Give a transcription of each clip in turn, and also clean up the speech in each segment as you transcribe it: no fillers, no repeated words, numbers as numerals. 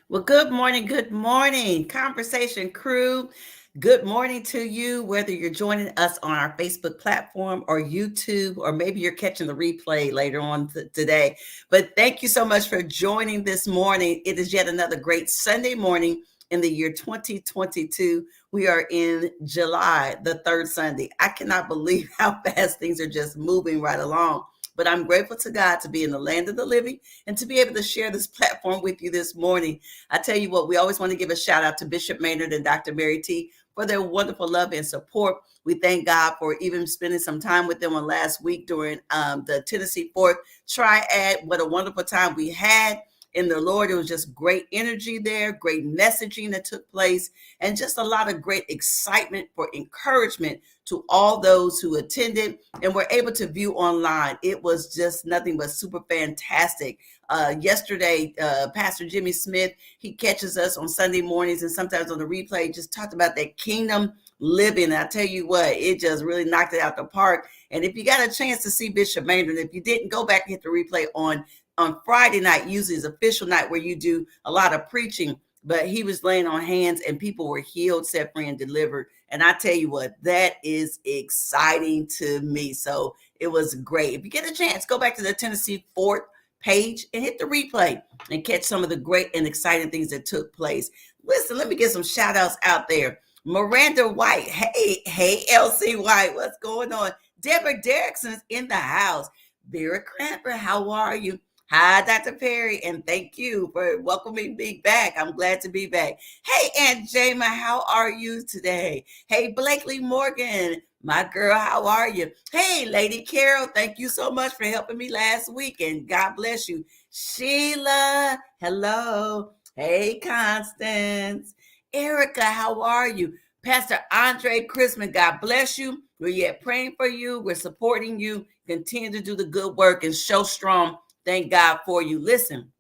Well, good morning, Conversation Crew. Good morning to you, whether you're joining us on our Facebook platform or YouTube, or maybe you're catching the replay later on today. But thank you so much for joining this morning. It is yet another great Sunday morning in the year 2022. We are in July, the third Sunday. I cannot believe how fast things are just moving right along. But I'm grateful to God to be in the land of the living and to be able to share this platform with you this morning. I tell you what, we always want to give a shout out to Bishop Maynard and Dr. Mary T for their wonderful love and support. We thank God for even spending some time with them on last week during the Tennessee 4th Triad. What a wonderful time we had in the Lord. It was just great energy there, great messaging that took place, and just a lot of great excitement for encouragement to all those who attended and were able to view online. It was just nothing but super fantastic. Yesterday, Pastor Jimmy Smith, he catches us on Sunday mornings and sometimes on the replay, just talked about that kingdom living. I tell you what, it just really knocked it out the park. And if you got a chance to see Bishop Maynard, if you didn't, go back and hit the replay on Friday night, usually is official night where you do a lot of preaching, but he was laying on hands and people were healed, set free, and delivered. And I tell you what, that is exciting to me. So it was great. If you get a chance, go back to the Tennessee 4th page and hit the replay and catch some of the great and exciting things that took place. Listen, let me get some shout outs out there. Miranda White. Hey, LC White, what's going on? Deborah Derrickson's in the house. Vera Cramper, how are you? Hi, Dr. Perry, and thank you for welcoming me back. I'm glad to be back. Hey, Aunt Jama, how are you today? Hey, Blakely Morgan, my girl, how are you? Hey, Lady Carol, thank you so much for helping me last week, and God bless you. Sheila, hello. Hey, Constance. Erica, how are you? Pastor Andre Christmas, God bless you. We're yet praying for you. We're supporting you. Continue to do the good work and show strong. Thank God for you. Listen,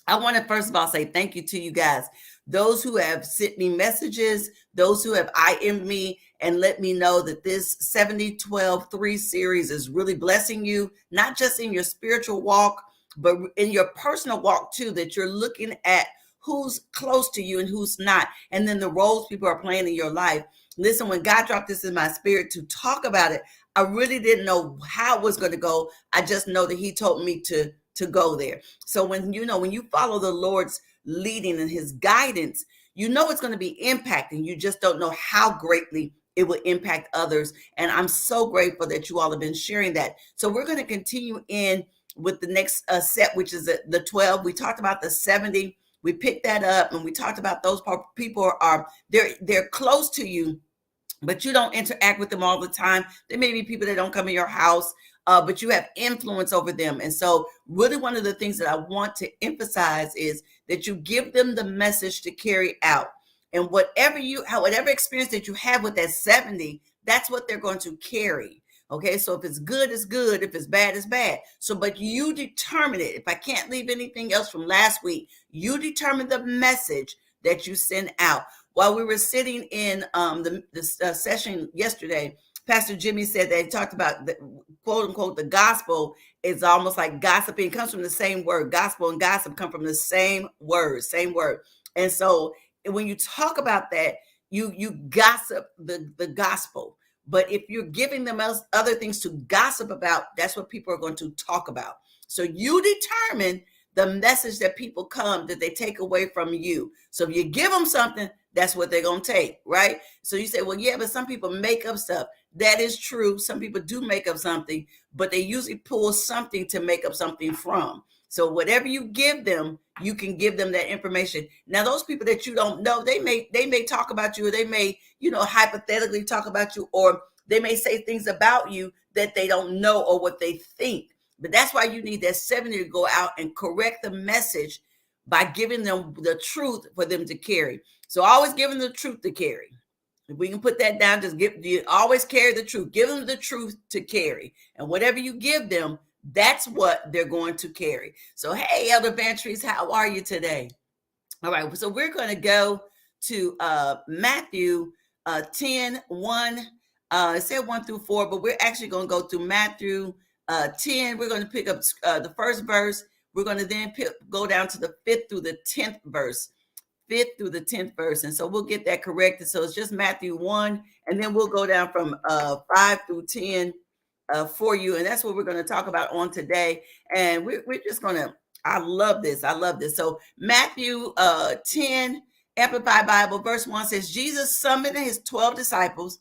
I want to first of all say thank you to you guys. Those who have sent me messages, those who have IM'd me and let me know that this 70-12-3 series is really blessing you, not just in your spiritual walk, but in your personal walk too, that you're looking at who's close to you and who's not, and then the roles people are playing in your life. Listen, when God dropped this in my spirit to talk about it, I really didn't know how it was going to go. I just know that he told me to go there. So when you follow the Lord's leading and his guidance, it's going to be impacting. You just don't know how greatly it will impact others. And I'm so grateful that you all have been sharing that. So we're going to continue in with the next set, which is the 12. We talked about the 70. We picked that up and we talked about those people they're close to you, but you don't interact with them all the time. There may be people that don't come in your house, but you have influence over them. And so really one of the things that I want to emphasize is that you give them the message to carry out. And whatever experience that you have with that 70, that's what they're going to carry. Okay, so if it's good, it's good. If it's bad, it's bad. So, but you determine it. If I can't leave anything else from last week, you determine the message that you send out. While we were sitting in the session yesterday, Pastor Jimmy said that he talked about the quote unquote, the gospel is almost like gossiping. It comes from the same word. Gospel and gossip come from the same word. And so when you talk about that, you gossip the gospel. But if you're giving them other things to gossip about, that's what people are going to talk about. So you determine the message that that they take away from you. So if you give them something, that's what they're going to take, right? So you say, well, yeah, but some people make up stuff. That is true. Some people do make up something, but they usually pull something to make up something from. So whatever you give them, you can give them that information. Now, those people that you don't know, they may talk about you, or they may, hypothetically talk about you, or they may say things about you that they don't know or what they think. But that's why you need that 70 to go out and correct the message by giving them the truth for them to carry. So always give them the truth to carry. If we can put that down, always carry the truth. Give them the truth to carry. And whatever you give them, that's what they're going to carry. So, hey, Elder Vantries, how are you today? All right, so we're going to go to Matthew 10:1. It said 1 through 4, but we're actually going to go through Matthew 10. We're going to pick up the first verse. We're going to then go down to the 5th through the 10th verse. 5th through the 10th verse. And so we'll get that corrected. So it's just Matthew 1, and then we'll go down from 5 through 10 for you. And that's what we're going to talk about on today. And we're just going to, I love this. I love this. So Matthew 10, Amplified Bible, verse 1 says, Jesus summoned his 12 disciples.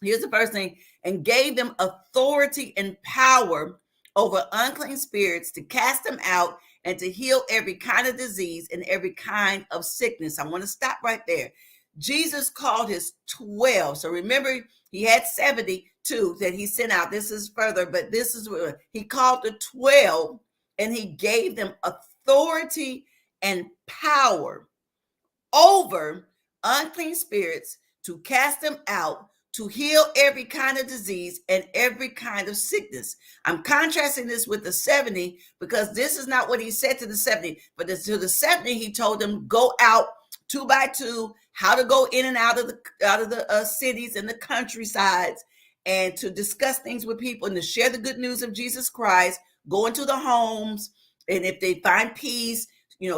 Here's the first thing, and gave them authority and power over unclean spirits to cast them out and to heal every kind of disease and every kind of sickness. I want to stop right there. Jesus called his 12. So remember, he had 72 that he sent out. This is further, but this is what he called the 12, and he gave them authority and power over unclean spirits to cast them out, to heal every kind of disease and every kind of sickness. I'm contrasting this with the 70 because this is not what he said to the 70, but to the 70, he told them, go out 2 by 2, how to go in and out of the cities and the countrysides, and to discuss things with people and to share the good news of Jesus Christ, go into the homes, and if they find peace,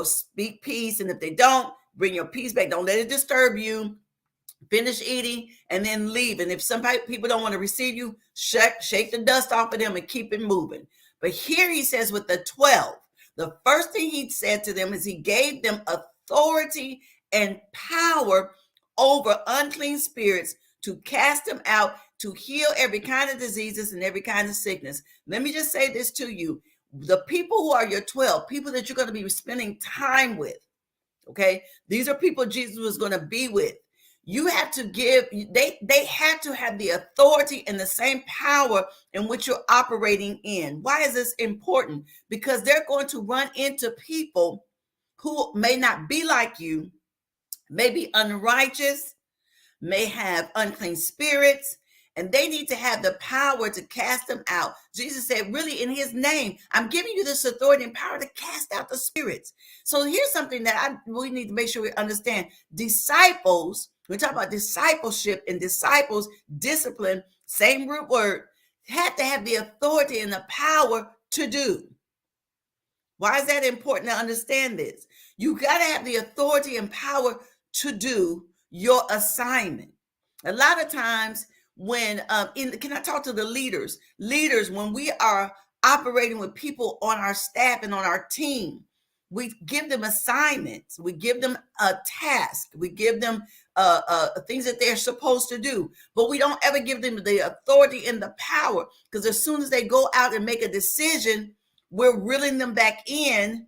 speak peace, and if they don't, bring your peace back. Don't let it disturb you. Finish eating and then leave. And if some people don't want to receive you, shake the dust off of them and keep it moving. But here he says with the 12, the first thing he said to them is he gave them authority and power over unclean spirits to cast them out, to heal every kind of diseases and every kind of sickness. Let me just say this to you. The people who are your 12, people that you're going to be spending time with, okay? These are people Jesus was going to be with. You have to give, they have to have the authority and the same power in which you're operating in. Why is this important? Because they're going to run into people who may not be like you, may be unrighteous, may have unclean spirits, and they need to have the power to cast them out. Jesus said, really, in his name, I'm giving you this authority and power to cast out the spirits. So here's something that we need to make sure we understand. Disciples, we talk about discipleship and disciples, discipline, same root word, had to have the authority and the power to do. Why is that important to understand this? You got to have the authority and power to do your assignment. A lot of times when, can I talk to the leaders? Leaders, when we are operating with people on our staff and on our team, we give them assignments. We give them a task. We give them things that they're supposed to do. But we don't ever give them the authority and the power, because as soon as they go out and make a decision, we're reeling them back in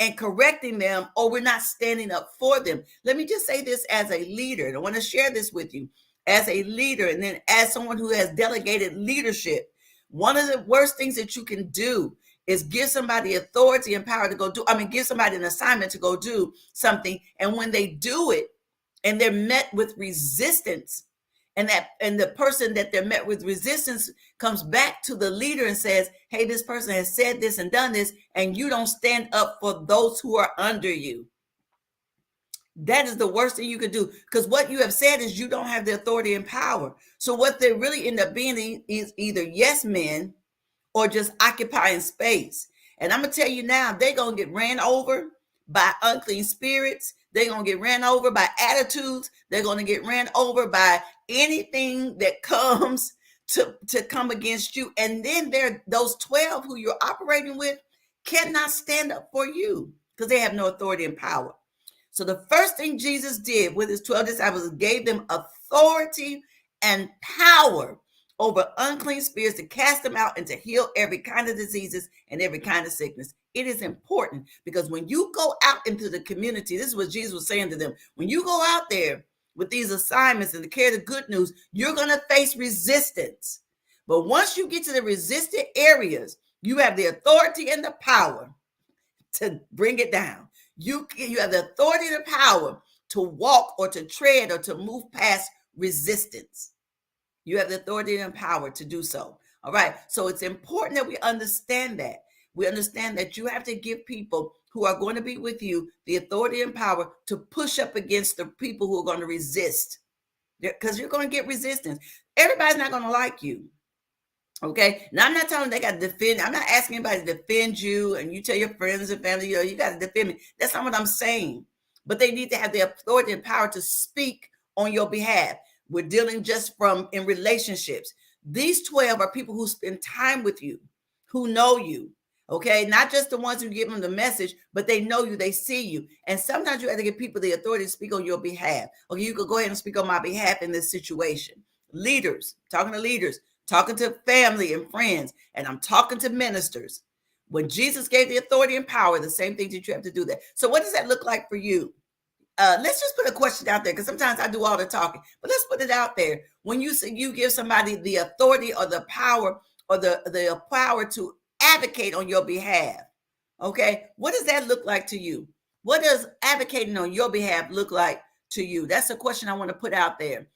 and correcting them, or we're not standing up for them. Let me just say this as a leader, and I want to share this with you. As a leader, and then as someone who has delegated leadership, one of the worst things that you can do is give somebody authority and power to go do, give somebody an assignment to go do something. And when they do it and they're met with resistance, and the person that they're met with resistance comes back to the leader and says, hey, this person has said this and done this, and you don't stand up for those who are under you. That is the worst thing you could do, because what you have said is you don't have the authority and power. So what they really end up being is either yes men or just occupying space. And I'm going to tell you now, they're going to get ran over by unclean spirits. They're going to get ran over by attitudes. They're going to get ran over by anything that comes to come against you. And then those 12 who you're operating with cannot stand up for you because they have no authority and power. So the first thing Jesus did with his 12 disciples gave them authority and power over unclean spirits to cast them out and to heal every kind of diseases and every kind of sickness. It is important because when you go out into the community, this is what Jesus was saying to them. When you go out there with these assignments and to carry the good news, you're going to face resistance. But once you get to the resistant areas, you have the authority and the power to bring it down. You have the authority and the power to walk or to tread or to move past resistance. You have the authority and power to do so. All right. So it's important that we understand that. We understand that you have to give people who are going to be with you the authority and power to push up against the people who are going to resist, because you're going to get resistance. Everybody's not going to like you. Okay. Now, I'm not telling them they got to defend. I'm not asking anybody to defend you and you tell your friends and family, you got to defend me. That's not what I'm saying. but they need to have the authority and power to speak on your behalf. We're dealing just from in relationships. These 12 are people who spend time with you, who know you. Okay, not just the ones who give them the message, but they know you, they see you. And sometimes you have to give people the authority to speak on your behalf. Okay, you could go ahead and speak on my behalf in this situation. Leaders, talking to family and friends, and I'm talking to ministers. When Jesus gave the authority and power, the same thing that you have to do that. So what does that look like for you? Let's just put a question out there, because sometimes I do all the talking, but let's put it out there. When you say you give somebody the authority or the power or the power to advocate on your behalf, okay, what does that look like to you? What does advocating on your behalf look like to you? That's a question I want to put out there.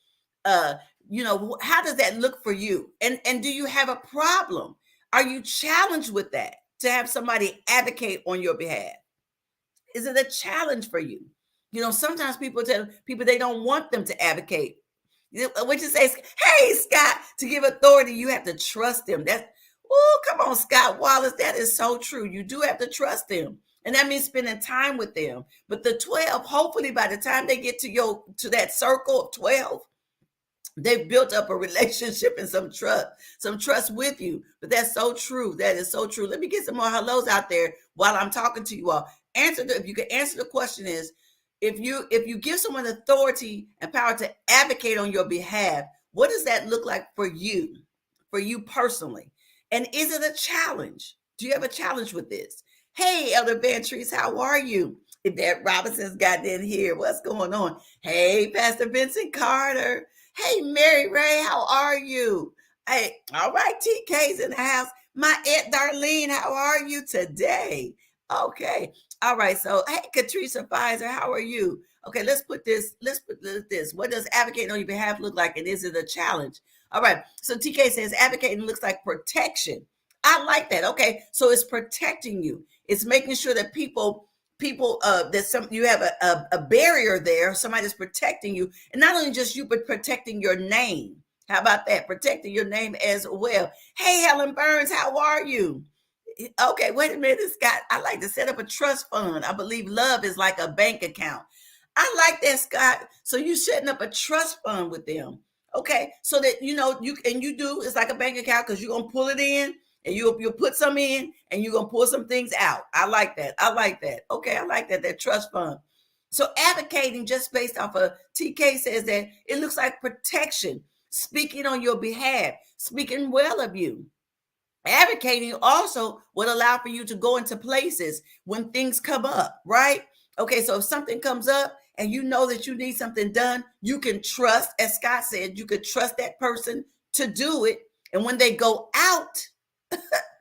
How does that look for you? And do you have a problem? Are you challenged with that, to have somebody advocate on your behalf? Is it a challenge for you? Sometimes people tell people they don't want them to advocate. What you say, hey, Scott, to give authority, you have to trust them. Come on, Scott Wallace. That is so true. You do have to trust them. And that means spending time with them. But the 12, hopefully by the time they get to that circle of 12, they've built up a relationship and some trust with you. But that's so true. That is so true. Let me get some more hellos out there while I'm talking to you all. If you could answer the question is, if you give someone authority and power to advocate on your behalf, what does that look like for you personally? And is it a challenge? Do you have a challenge with this? Hey, Elder Bantrice, how are you? Yvette Robinson's got in here. What's going on? Hey, Pastor Vincent Carter. Hey, Mary Ray, how are you? Hey, all right, TK's in the house. My Aunt Darlene, how are you today? Okay. All right. So, hey, Katrina Pfizer, how are you? Okay, let's put this. What does advocating on your behalf look like? And is it a challenge? All right. So TK says advocating looks like protection. I like that. Okay. So it's protecting you. It's making sure that people you have a barrier there. Somebody's protecting you. And not only just you, but protecting your name. How about that? Protecting your name as well. Hey, Helen Burns, how are you? Okay, wait a minute, Scott. I like to set up a trust fund. I believe love is like a bank account. I like that, Scott. So you setting up a trust fund with them. Okay, so that it's like a bank account, because you're gonna pull it in and you'll put some in and you're gonna pull some things out. I like that. Okay, I like that trust fund. So advocating just based off of TK says that it looks like protection, speaking on your behalf, speaking well of you. Advocating also would allow for you to go into places when things come up, right? Okay, so if something comes up and you know that you need something done, you can trust, as Scott said, you could trust that person to do it. And when they go out,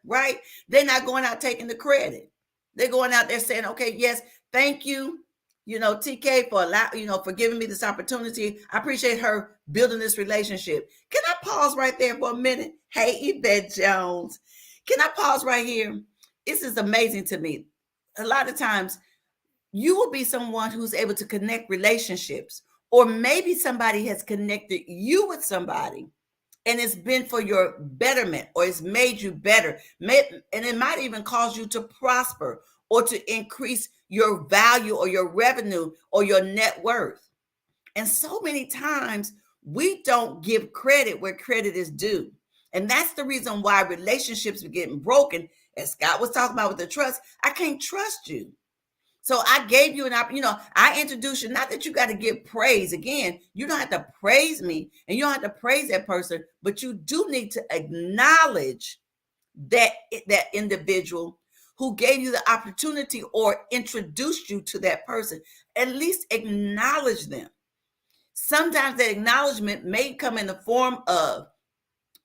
right, they're not going out taking the credit. They're going out there saying, okay, yes, thank you, TK, for giving me this opportunity. I appreciate her building this relationship. Can I pause right there for a minute? Hey, Yvette Jones, can I pause right here? This is amazing to me. A lot of times you will be someone who's able to connect relationships, or maybe somebody has connected you with somebody and it's been for your betterment, or it's made you better. And it might even cause you to prosper or to increase your value or your revenue or your net worth. And so many times we don't give credit where credit is due. And that's the reason why relationships are getting broken. As Scott was talking about with the trust, I can't trust you. So I gave you I introduced you, not that you got to give praise. Again, you don't have to praise me and you don't have to praise that person, but you do need to acknowledge that individual who gave you the opportunity or introduced you to that person. At least acknowledge them. Sometimes that acknowledgement may come in the form of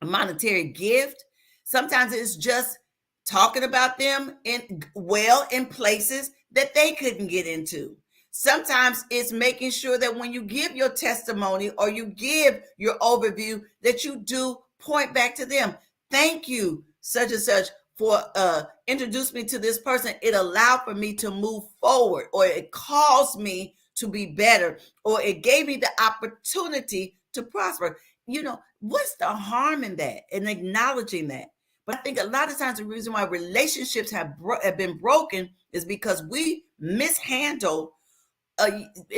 a monetary gift. Sometimes it's just talking about them in places that they couldn't get into. Sometimes it's making sure that when you give your testimony or you give your overview, that you do point back to them. Thank you, such and such, for introducing me to this person. It allowed for me to move forward, or it caused me to be better, or it gave me the opportunity to prosper. What's the harm in that, and acknowledging that? But I think a lot of times the reason why relationships have been broken is because we mishandle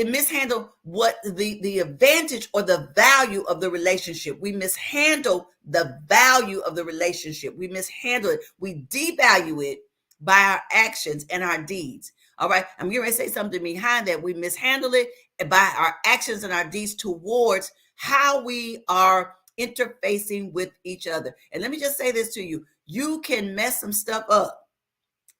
mishandle what the advantage or the value of the relationship. We mishandle the value of the relationship. We mishandle it. We devalue it by our actions and our deeds. All right. I'm going to say something behind that. We mishandle it by our actions and our deeds towards how we are interfacing with each other. And let me just say this to you. You can mess some stuff up.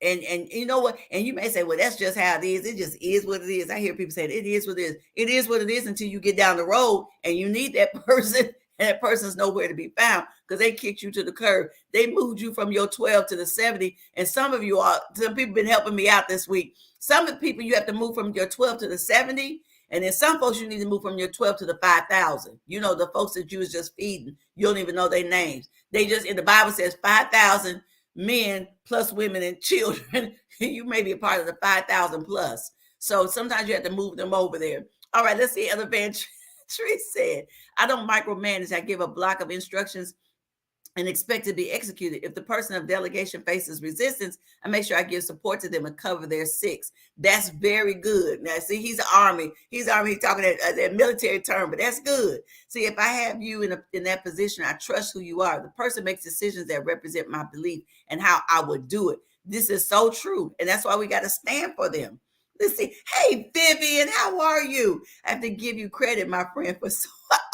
And you know what? And you may say, well, that's just how it is. It just is what it is. I hear people say it is what it is. It is what it is until you get down the road and you need that person, and that person's nowhere to be found because they kicked you to the curb. They moved you from your 12 to the 70. And some people been helping me out this week. Some of the people you have to move from your 12 to the 70. And then some folks you need to move from your 12 to the 5,000. You know, the folks that you was just feeding. You don't even know their names. They just, in the Bible says 5,000 men plus women and children. You may be a part of the 5,000 plus. So sometimes you have to move them over there. All right, let's see. Elder Van Tree said, I don't micromanage. I give a block of instructions and expect to be executed. If the person of delegation faces resistance, I make sure I give support to them and cover their six. That's very good. Now, see, he's Army. He's talking that military term, but that's good. See, if I have you in that position, I trust who you are. The person makes decisions that represent my belief and how I would do it. This is so true. And that's why we got to stand for them. Let's see. Hey, Vivian, how are you? I have to give you credit, my friend, for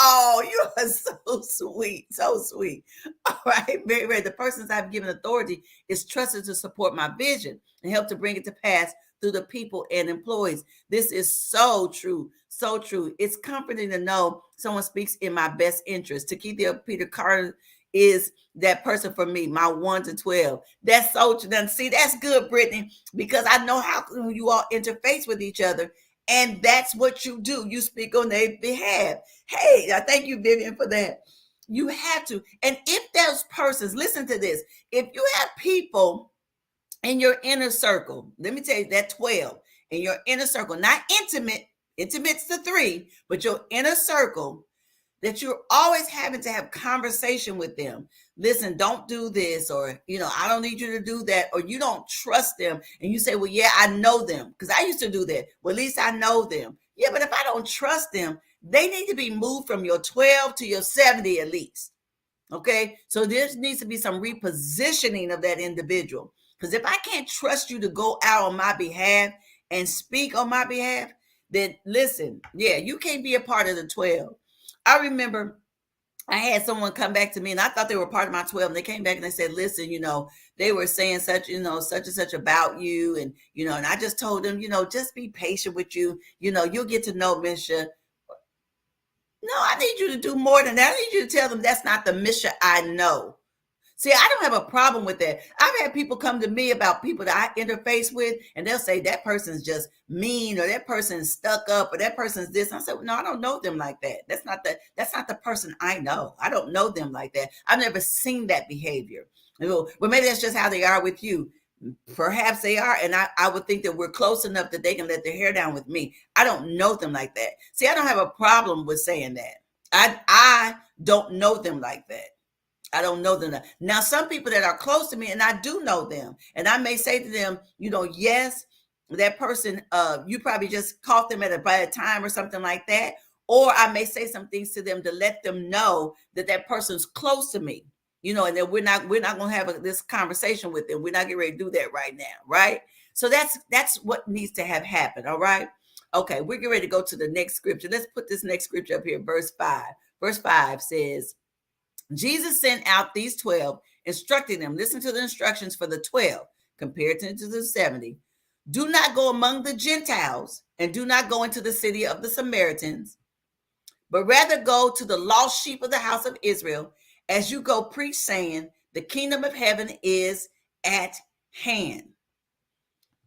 oh, you are so sweet. So sweet. All right. Very, very. The persons I've given authority is trusted to support my vision and help to bring it to pass through the people and employees. This is so true. So true. It's comforting to know someone speaks in my best interest. Takithia Peter Carter is that person for me, my 1 to 12. That's so true. See, that's good, Brittany, because I know how you all interface with each other. And that's what you do. You speak on their behalf. Hey, I thank you, Vivian, for that. You have to. And if those persons, listen to this. If you have people in your inner circle, let me tell you that 12 in your inner circle, not intimate's the 3, but your inner circle, that you're always having to have conversation with them. Listen, don't do this, or, I don't need you to do that, or you don't trust them. And you say, well, yeah, I know them, because I used to do that. Well, at least I know them. Yeah, but if I don't trust them, they need to be moved from your 12 to your 70 at least. Okay, so there needs to be some repositioning of that individual. Because if I can't trust you to go out on my behalf and speak on my behalf, then listen, yeah, you can't be a part of the 12. I remember I had someone come back to me, and I thought they were part of my 12. And they came back and they said, listen, they were saying such and such about you. And, and I just told them, just be patient with you. You'll get to know Misha. No, I need you to do more than that. I need you to tell them that's not the Misha I know. See, I don't have a problem with that. I've had people come to me about people that I interface with, and they'll say that person's just mean, or that person's stuck up, or that person's this. I said, no, I don't know them like that. That's not the person I know. I don't know them like that. I've never seen that behavior. Well, maybe that's just how they are with you. Perhaps they are, and I would think that we're close enough that they can let their hair down with me. I don't know them like that. See, I don't have a problem with saying that. I don't know them like that. I don't know them. Now, some people that are close to me, and I do know them, and I may say to them, yes, that person, you probably just caught them at a bad time or something like that. Or I may say some things to them to let them know that person's close to me, and that we're not going to have this conversation with them. We're not getting ready to do that right now. Right. So that's what needs to have happened. All right. Okay. We're getting ready to go to the next scripture. Let's put this next scripture up here. Verse 5. Verse 5 says, Jesus sent out these 12, instructing them. Listen to the instructions for the 12 compared to the 70. Do not go among the Gentiles, and do not go into the city of the Samaritans, but rather go to the lost sheep of the house of Israel. As you go, preach, saying, the kingdom of heaven is at hand.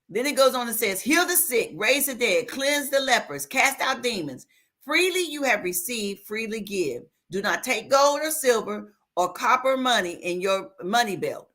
Then it goes on and says, heal the sick, raise the dead, cleanse the lepers, cast out demons. Freely you have received, freely give. Do not take gold or silver or copper money in your money belt.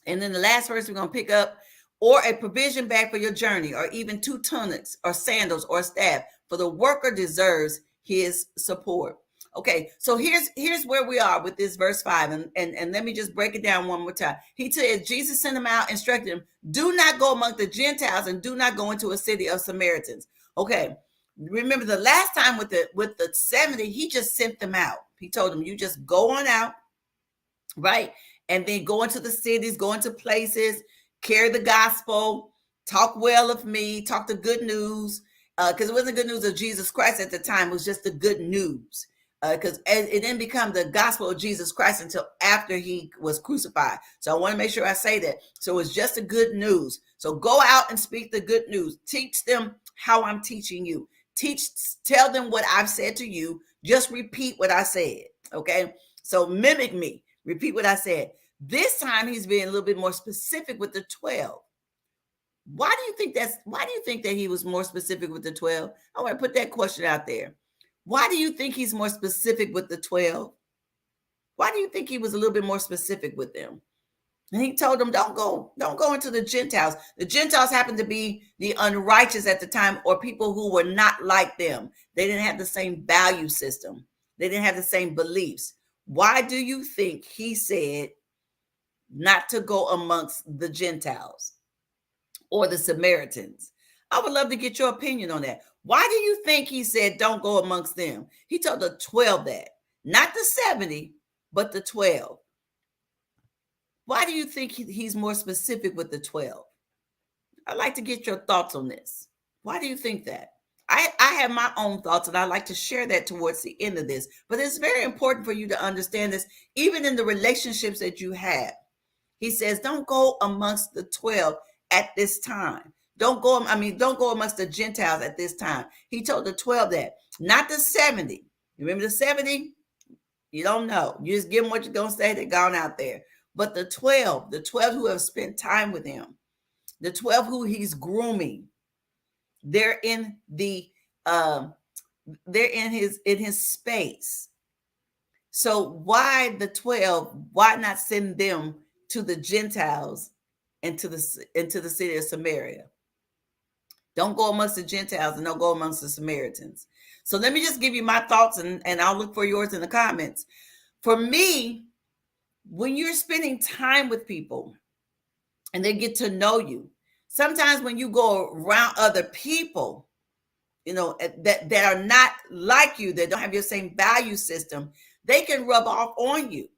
And then the last verse we're going to pick up, or a provision bag for your journey, or even 2 tunics or sandals or staff, for the worker deserves his support. Okay, so here's where we are with this verse 5. And let me just break it down one more time. He said, Jesus sent him out, instructed him, do not go among the Gentiles, and do not go into a city of Samaritans. Okay. Remember the last time with the 70, he just sent them out. He told them, you just go on out, right? And then go into the cities, go into places, carry the gospel, talk well of me, talk the good news. Because it wasn't good news of Jesus Christ at the time, it was just the good news. Because it didn't become the gospel of Jesus Christ until after he was crucified. So I want to make sure I say that. So it's just the good news. So go out and speak the good news. Teach them how I'm teaching you. Tell them what I've said to you. Just repeat what I said. Okay. So mimic me. Repeat what I said. This time he's being a little bit more specific with the 12. Why do you think that he was more specific with the 12? I want to put that question out there. Why do you think he's more specific with the 12? Why do you think he was a little bit more specific with them? And he told them, don't go into the Gentiles. The Gentiles happened to be the unrighteous at the time, or people who were not like them. They didn't have the same value system. They didn't have the same beliefs. Why do you think he said not to go amongst the Gentiles or the Samaritans? I would love to get your opinion on that. Why do you think he said don't go amongst them? He told the 12 that, not the 70, but the 12. Why do you think he's more specific with the 12? I'd like to get your thoughts on this. Why do you think that? I have my own thoughts, and I'd like to share that towards the end of this. But it's very important for you to understand this, even in the relationships that you have. He says, don't go amongst the 12 at this time. Don't go amongst the Gentiles at this time. He told the 12 that, not the 70. You remember the 70? You don't know. You just give them what you're going to say. They're gone out there. But the 12 who have spent time with him, the 12 who he's grooming, they're in his space. So why the 12? Why not send them to the Gentiles and into the city of Samaria? Don't go amongst the Gentiles and don't go amongst the Samaritans. So let me just give you my thoughts, and I'll look for yours in the comments. For me, when you're spending time with people and they get to know you, sometimes when you go around other people, that are not like you, that don't have your same value system, they can rub off on you,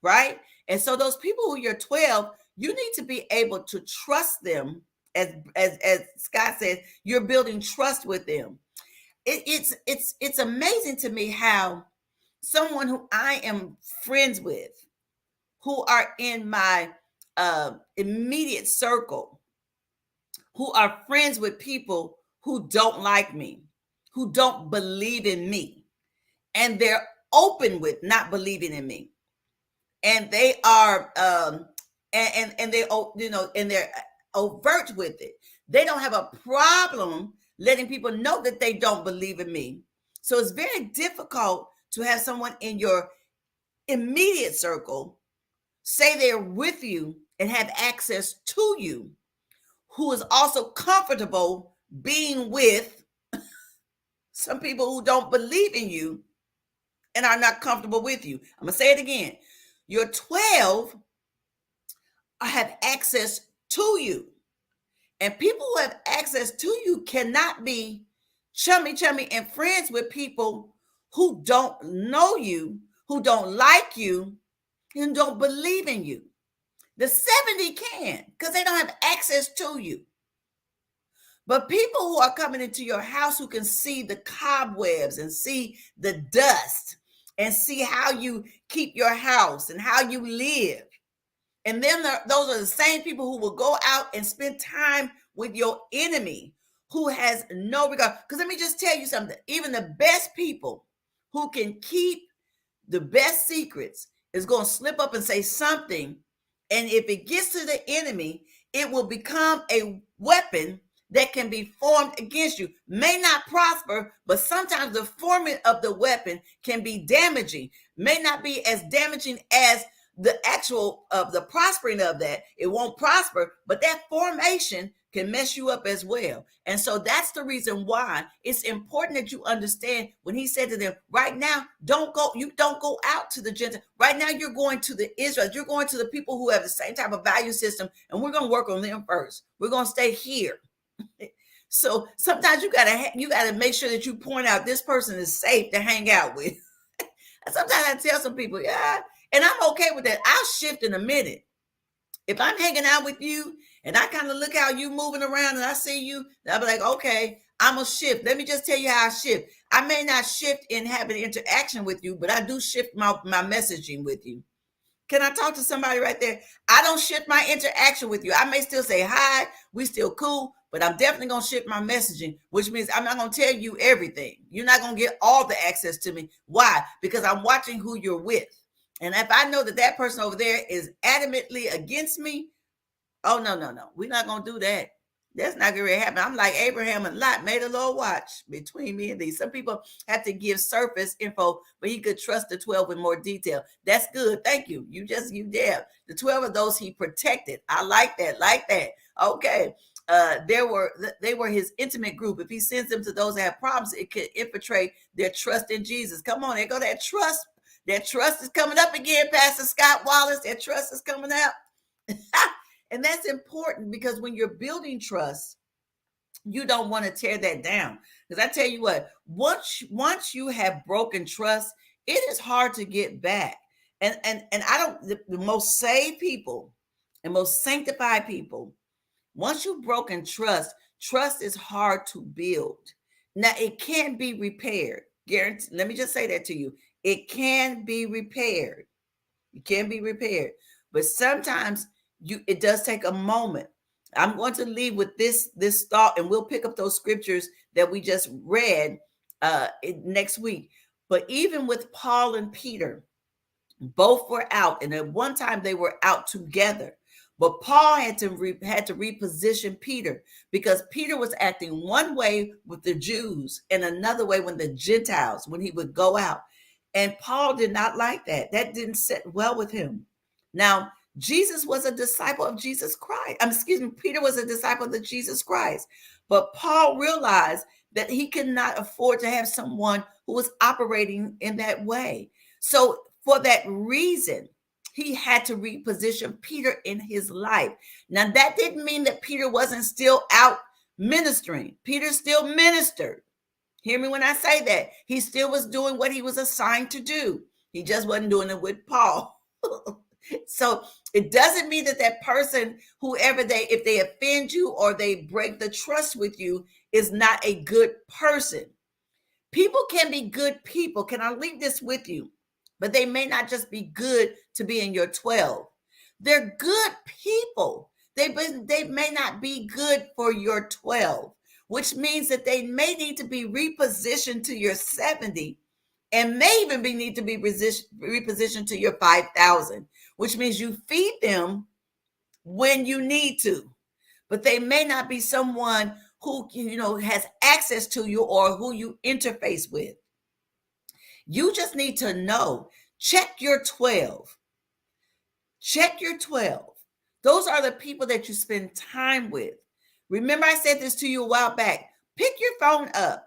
right? And so those people who you're 12, you need to be able to trust them. As Scott says, you're building trust with them. It's amazing to me how someone who I am friends with, who are in my immediate circle, who are friends with people who don't like me, who don't believe in me, and they're open with not believing in me, and they are and they're overt with it. They don't have a problem letting people know that they don't believe in me. So it's very difficult to have someone in your immediate circle say they're with you and have access to you, who is also comfortable being with some people who don't believe in you and are not comfortable with you. I'm going to say it again. Your 12 have access to you. And people who have access to you cannot be chummy and friends with people who don't know you, who don't like you, and don't believe in you. The 70 can, because they don't have access to you. But people who are coming into your house, who can see the cobwebs and see the dust and see how you keep your house and how you live. And then those are the same people who will go out and spend time with your enemy, who has no regard. Because let me just tell you something. Even the best people who can keep the best secrets is going to slip up and say something. And if it gets to the enemy, it will become a weapon that can be formed against you. May not prosper, but sometimes the forming of the weapon can be damaging. May not be as damaging as the actual of the prospering of that. It won't prosper, but that formation can mess you up as well. And so that's the reason why it's important that you understand when he said to them, right now, don't go out to the Gentiles. Right now, you're going to the Israelites. You're going to the people who have the same type of value system, and we're going to work on them first. We're going to stay here. So sometimes you gotta make sure that you point out this person is safe to hang out with. Sometimes I tell some people, yeah, and I'm okay with that. I'll shift in a minute. If I'm hanging out with you and I kind of look how you moving around and I see you, I'll be like, okay, I'm gonna shift. Let me just tell you how I shift. I may not shift in having interaction with you, but I do shift my messaging with you. Can I talk to somebody right there? I don't shift my interaction with you. I may still say hi, we still cool, but I'm definitely gonna shift my messaging, which means I'm not gonna tell you everything. You're not gonna get all the access to me. Why? Because I'm watching who you're with. And if I know that that person over there is adamantly against me, oh, no, no, no. We're not going to do that. That's not going to happen. I'm like Abraham and Lot, made a little watch between me and thee. Some people have to give surface info, but he could trust the 12 in more detail. That's good. Thank you. You did. The 12 of those he protected. I like that. Okay. They were his intimate group. If he sends them to those that have problems, it could infiltrate their trust in Jesus. Come on, there go that trust. That trust is coming up again, Pastor Scott Wallace. That trust is coming up. And that's important because when you're building trust, you don't want to tear that down. Because I tell you what, once you have broken trust, it is hard to get back. And I don't, the most saved people and most sanctified people, once you've broken trust is hard to build. Now it can be repaired. Guarantee, let me just say that to you. It can be repaired. It can be repaired. But sometimes it does take a moment. I'm going to leave with this thought, and we'll pick up those scriptures that we just read next week. But even with Paul and Peter, both were out, and at one time they were out together. But Paul had to reposition Peter because Peter was acting one way with the Jews and another way with the Gentiles when he would go out. And Paul did not like that. That didn't sit well with him. Now, Jesus was a disciple of Jesus Christ. Peter was a disciple of Jesus Christ. But Paul realized that he could not afford to have someone who was operating in that way. So for that reason, he had to reposition Peter in his life. Now, that didn't mean that Peter wasn't still out ministering. Peter still ministered. Hear me when I say that. He still was doing what he was assigned to do. He just wasn't doing it with Paul. So it doesn't mean that person, if they offend you or they break the trust with you, is not a good person. People can be good people. Can I leave this with you? But they may not just be good to be in your 12. They're good people. They may not be good for your 12, which means that they may need to be repositioned to your 70 and may even need to be repositioned to your 5,000, which means you feed them when you need to. But they may not be someone who has access to you or who you interface with. You just need to know, check your 12. Check your 12. Those are the people that you spend time with. Remember, I said this to you a while back. Pick your phone up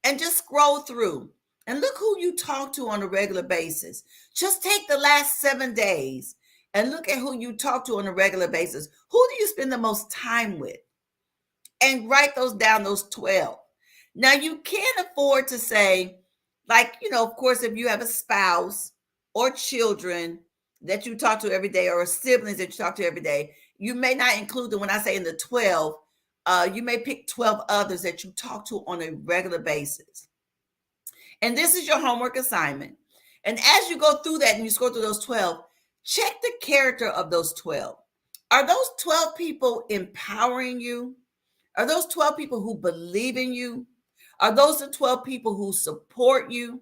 and just scroll through and look who you talk to on a regular basis. Just take the last 7 days and look at who you talk to on a regular basis. Who do you spend the most time with? And write those down, those 12. Now, you can't afford to say, of course, if you have a spouse or children that you talk to every day or siblings that you talk to every day, you may not include them when I say in the 12. You may pick 12 others that you talk to on a regular basis. And this is your homework assignment. And as you go through that and you scroll through those 12, check the character of those 12. Are those 12 people empowering you? Are those 12 people who believe in you? Are those the 12 people who support you?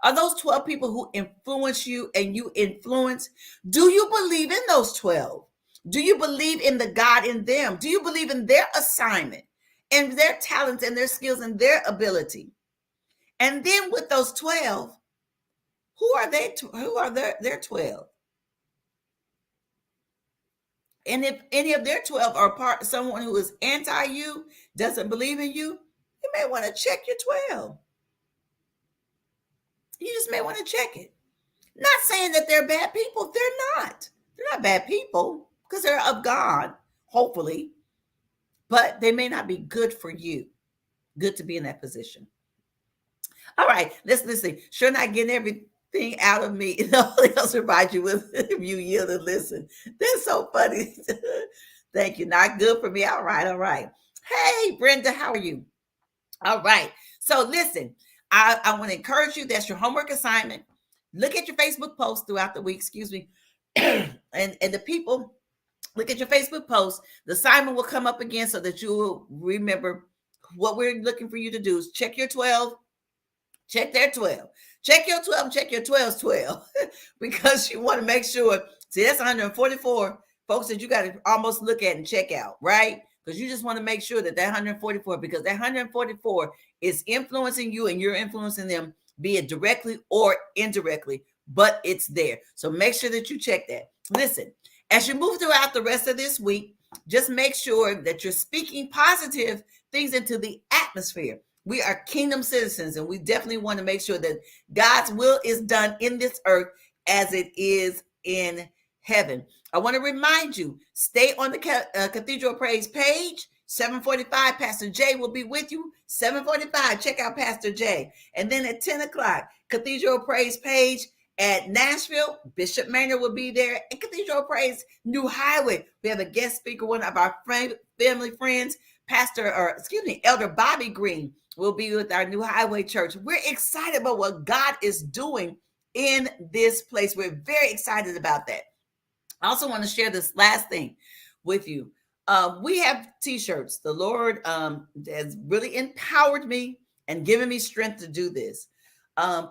Are those 12 people who influence you and you influence? Do you believe in those 12? Do you believe in the God in them? Do you believe in their assignment and their talents and their skills and their ability? And then with those 12, who are they? Who are their 12? And if any of their 12 are someone who is anti you, doesn't believe in you, you may want to check your 12. You just may want to check it. Not saying that they're bad people. They're not. They're not bad people because they're of God, hopefully. but they may not be good for you. Good to be in that position. All right, let's listen. Sure, not getting everything out of me. Nobody else provide you with if you yield and listen. That's so funny. Thank you. Not good for me. All right, all right. Hey, Brenda, how are you? All right. So listen, I want to encourage you. That's your homework assignment. Look at your Facebook posts throughout the week. Excuse me, and the people look at your Facebook post. The assignment will come up again so that you will remember what we're looking for you to do. Is check your 12. Check their 12. Check your 12 and check your 12's 12 because you want to make sure. See, that's 144 folks that you got to almost look at and check out, right? Because you just want to make sure that 144, because that 144 is influencing you and you're influencing them, be it directly or indirectly, but it's there. So make sure that you check that. Listen, as you move throughout the rest of this week, just make sure that you're speaking positive things into the atmosphere. We are kingdom citizens, and we definitely want to make sure that God's will is done in this earth as it is in heaven. I want to remind you, stay on the Cathedral Praise page. 7:45, Pastor Jay will be with you. 7:45, check out Pastor Jay. And then at 10 o'clock, Cathedral Praise page at Nashville, Bishop Maynard will be there. At Cathedral Praise New Highway, we have a guest speaker, one of our family friends, Elder Bobby Green will be with our New Highway Church. We're excited about what God is doing in this place. We're very excited about that. I also want to share this last thing with you. We have t-shirts. The Lord has really empowered me and given me strength to do this.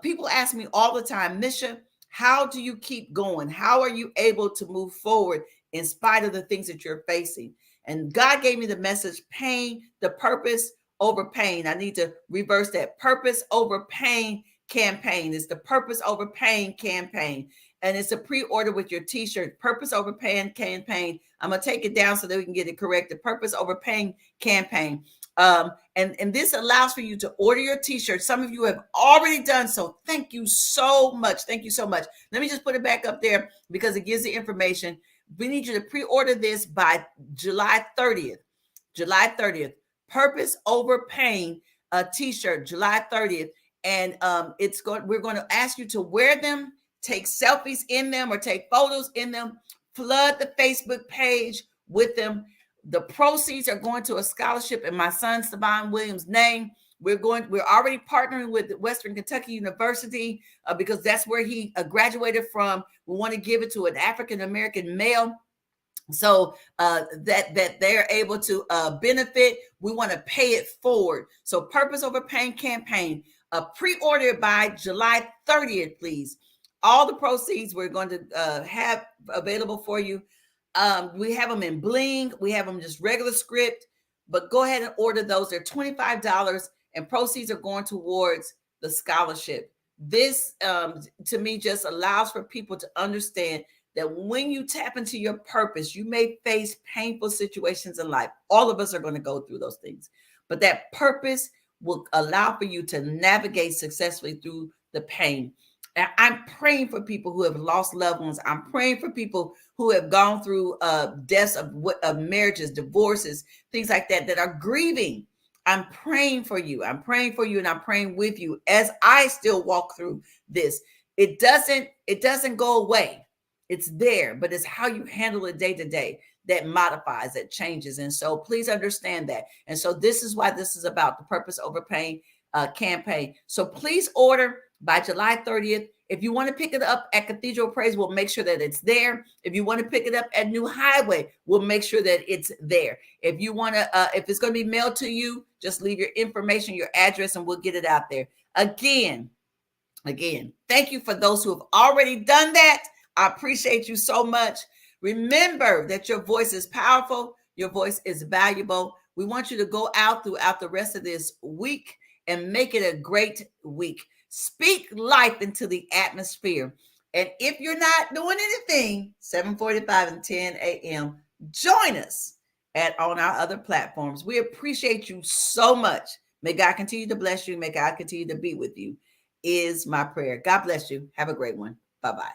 People ask me all the time, Misha, how do you keep going? How are you able to move forward in spite of the things that you're facing? And God gave me the message, pain, the purpose over pain. I need to reverse that. Purpose over pain campaign. It's the purpose over pain campaign. And it's a pre-order with your t-shirt, purpose over pain campaign. I'm going to take it down so that we can get it correct. The purpose over pain campaign. And this allows for you to order your t-shirt. Some of you have already done so. Thank you so much. Thank you so much. Let me just put it back up there because it gives the information. We need you to pre-order this by July 30th. July 30th. Purpose over pain t-shirt, July 30th. And we're going to ask you to wear them, take selfies in them or take photos in them, flood the Facebook page with them. The proceeds are going to a scholarship in my son, Savon Williams' name. We're already partnering with Western Kentucky University because that's where he graduated from. We want to give it to an African-American male so that they're able to benefit. We want to pay it forward. So Purpose Over Pain campaign, pre-order by July 30th, please. All the proceeds we're going to have available for you. We have them in bling. We have them just regular script, but go ahead and order those. They're $25 and proceeds are going towards the scholarship. This, to me, just allows for people to understand that when you tap into your purpose, you may face painful situations in life. All of us are going to go through those things, but that purpose will allow for you to navigate successfully through the pain. And I'm praying for people who have lost loved ones. I'm praying for people who have gone through deaths of marriages, divorces, things like that, that are grieving. I'm praying for you. I'm praying for you, and I'm praying with you as I still walk through this. It doesn't go away. It's there, but it's how you handle it day to day that modifies, that changes. And so please understand that. And so this is why this is about the Purpose Over Pain campaign. So please order by July 30th. If you want to pick it up at Cathedral Praise, we'll make sure that it's there. If you want to pick it up at New Highway, we'll make sure that it's there. If you want to, if it's going to be mailed to you, just leave your information, your address, and we'll get it out there. Again, thank you for those who have already done that. I appreciate you so much. Remember that your voice is powerful. Your voice is valuable. We want you to go out throughout the rest of this week and make it a great week. Speak life into the atmosphere. And if you're not doing anything, 7:45 and 10 a.m., join us on our other platforms. We appreciate you so much. May God continue to bless you. May God continue to be with you, is my prayer. God bless you. Have a great one. Bye-bye.